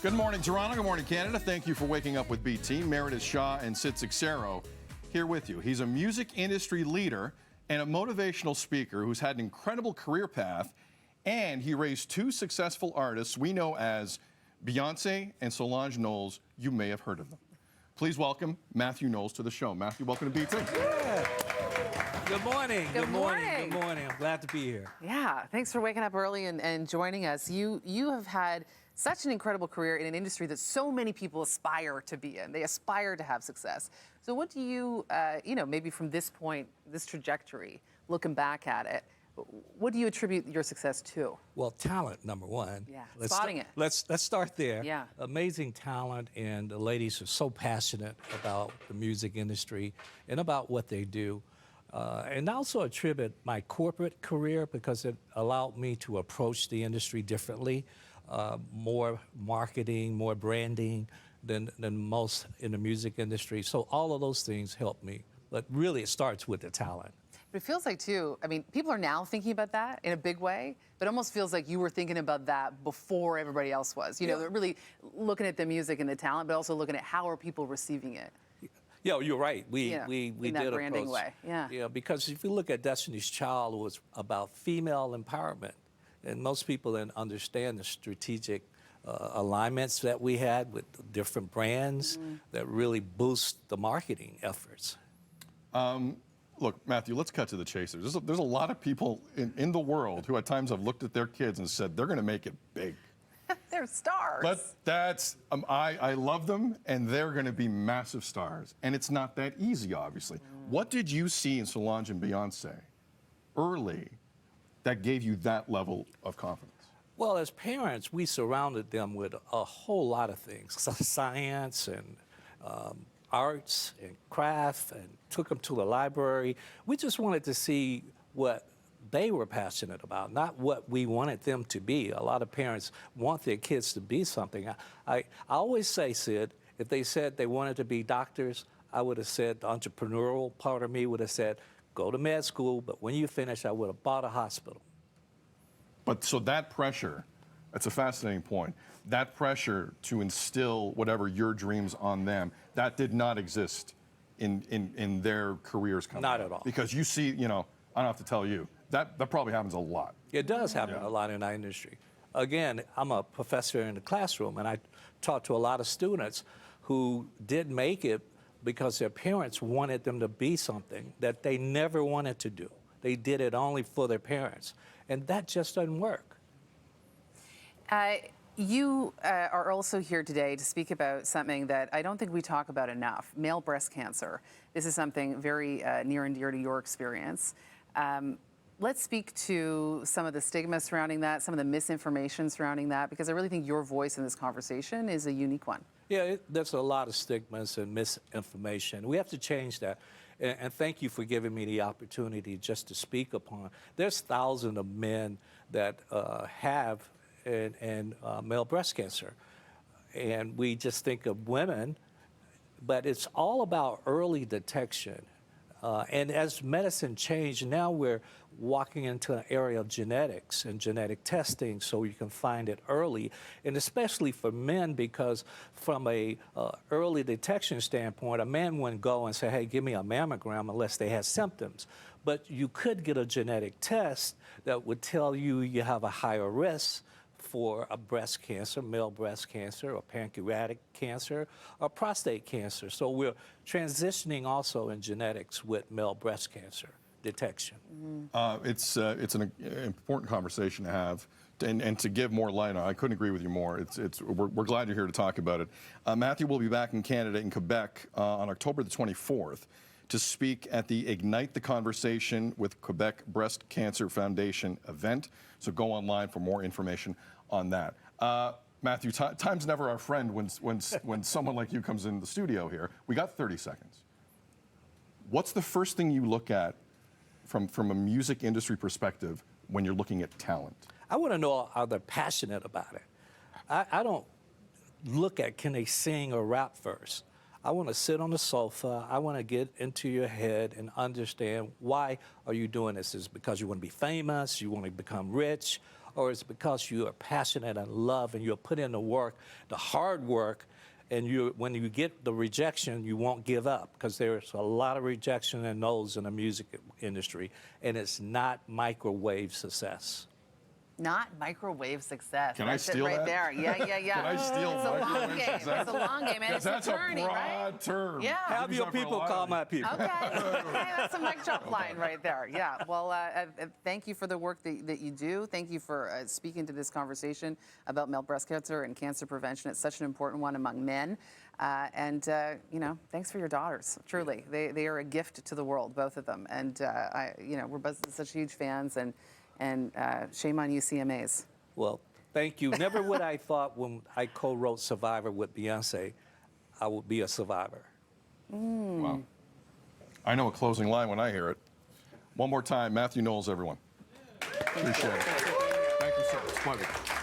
Good morning, Toronto. Good morning, Canada. Thank you for waking up with BT. Meredith Shaw and Sid Cicero here with you. He's a music industry leader and a motivational speaker who's had an incredible career path, and he raised two successful artists we know as Beyoncé and Solange Knowles. You may have heard of them. Please welcome Mathew Knowles to the show. Mathew, welcome to BT. Yeah. Good morning. Good morning. Good morning. I'm glad to be here. Yeah, thanks for waking up early and joining us. You have had such an incredible career in an industry that so many people aspire to be in. They aspire to have success. So what do you, maybe from this point, this trajectory, looking back at it, what do you attribute your success to? Well, talent, number one. Yeah, spotting it. Let's start there. Yeah. Amazing talent, and the ladies are so passionate about the music industry and about what they do. And I also attribute my corporate career because it allowed me to approach the industry differently, more marketing, more branding than most in the music industry. So all of those things helped me. But really, it starts with the talent. But it feels like, too, I mean, people are now thinking about that in a big way, but it almost feels like you were thinking about that before everybody else was. You know, they're really looking at the music and the talent, but also looking at how are people receiving it. Yeah, you're right. We in that did branding approach, way. Yeah. Yeah, because if you look at Destiny's Child, it was about female empowerment, and most people didn't understand the strategic alignments that we had with different brands that really boost the marketing efforts. Look, Mathew, let's cut to the chase. There's a lot of people in the world who at times have looked at their kids and said, they're going to make it big. They're stars. But that's, I love them, and they're going to be massive stars. And it's not that easy, obviously. What did you see in Solange and Beyoncé early that gave you that level of confidence? Well, as parents, we surrounded them with a whole lot of things, science and arts and craft, and took them to the library. We just wanted to see what they were passionate about, not what we wanted them to be. A lot of parents want their kids to be something. I always say, Sid, if they said they wanted to be doctors, I would have said, the entrepreneurial part of me would have said, go to med school, but when you finish, I would have bought a hospital. But so that pressure, that's a fascinating point. That pressure to instill whatever your dreams on them, that did not exist in their careers coming Not up. at all. Because you see, I don't have to tell you, that probably happens a lot. It does happen a lot in our industry. Again, I'm a professor in the classroom, and I taught to a lot of students who did make it because their parents wanted them to be something that they never wanted to do. They did it only for their parents, and that just doesn't work. You are also here today to speak about something that I don't think we talk about enough, male breast cancer. This is something very near and dear to your experience. Let's speak to some of the stigma surrounding that, some of the misinformation surrounding that, because I really think your voice in this conversation is a unique one. Yeah, there's a lot of stigmas and misinformation. We have to change that. And thank you for giving me the opportunity just to speak upon. There's thousands of men that have male breast cancer. And we just think of women, but it's all about early detection. And as medicine changed, now we're walking into an area of genetics and genetic testing so you can find it early, and especially for men, because from a early detection standpoint, a man wouldn't go and say, hey, give me a mammogram unless they had symptoms. But you could get a genetic test that would tell you you have a higher risk for a breast cancer, male breast cancer, or pancreatic cancer, or prostate cancer. So we're transitioning also in genetics with male breast cancer detection. It's an important conversation to have, and to give more light on. I couldn't agree with you more. We're glad you're here to talk about it. Mathew will be back in Canada, in Quebec, on October the 24th to speak at the Ignite the Conversation with Quebec Breast Cancer Foundation event. So go online for more information on that. Mathew, time's never our friend when someone like you comes in the studio here. We got 30 seconds. What's the first thing you look at from a music industry perspective when you're looking at talent? I want to know how they're passionate about it. I don't look at can they sing or rap first. I want to sit on the sofa. I want to get into your head and understand why are you doing this? Is it because you want to be famous? You want to become rich? or is it because you are passionate and love and you'll put in the work, the hard work, and when you get the rejection, you won't give up, because there's a lot of rejection and no's in the music industry, and it's not microwave success. Not microwave success. Can That's I steal it right that? there. Yeah. Can I steal It's a long microwave game. success? It's a long game, and it's That's a journey, a broad right? term. Yeah. Have Use your that for a people lot call of my these. people. Okay. Hey, that's a mic drop line right there. Yeah. Well, thank you for the work that you do. Thank you for speaking to this conversation about male breast cancer and cancer prevention. It's such an important one among men. Thanks for your daughters. Truly, they are a gift to the world, both of them. And we're both such huge fans. And shame on you, CMAs. Well, thank you. Never would I thought when I co-wrote Survivor with Beyoncé, I would be a survivor. Wow. I know a closing line when I hear it. One more time, Mathew Knowles, everyone. Appreciate it. Thank you, sir. It's a pleasure.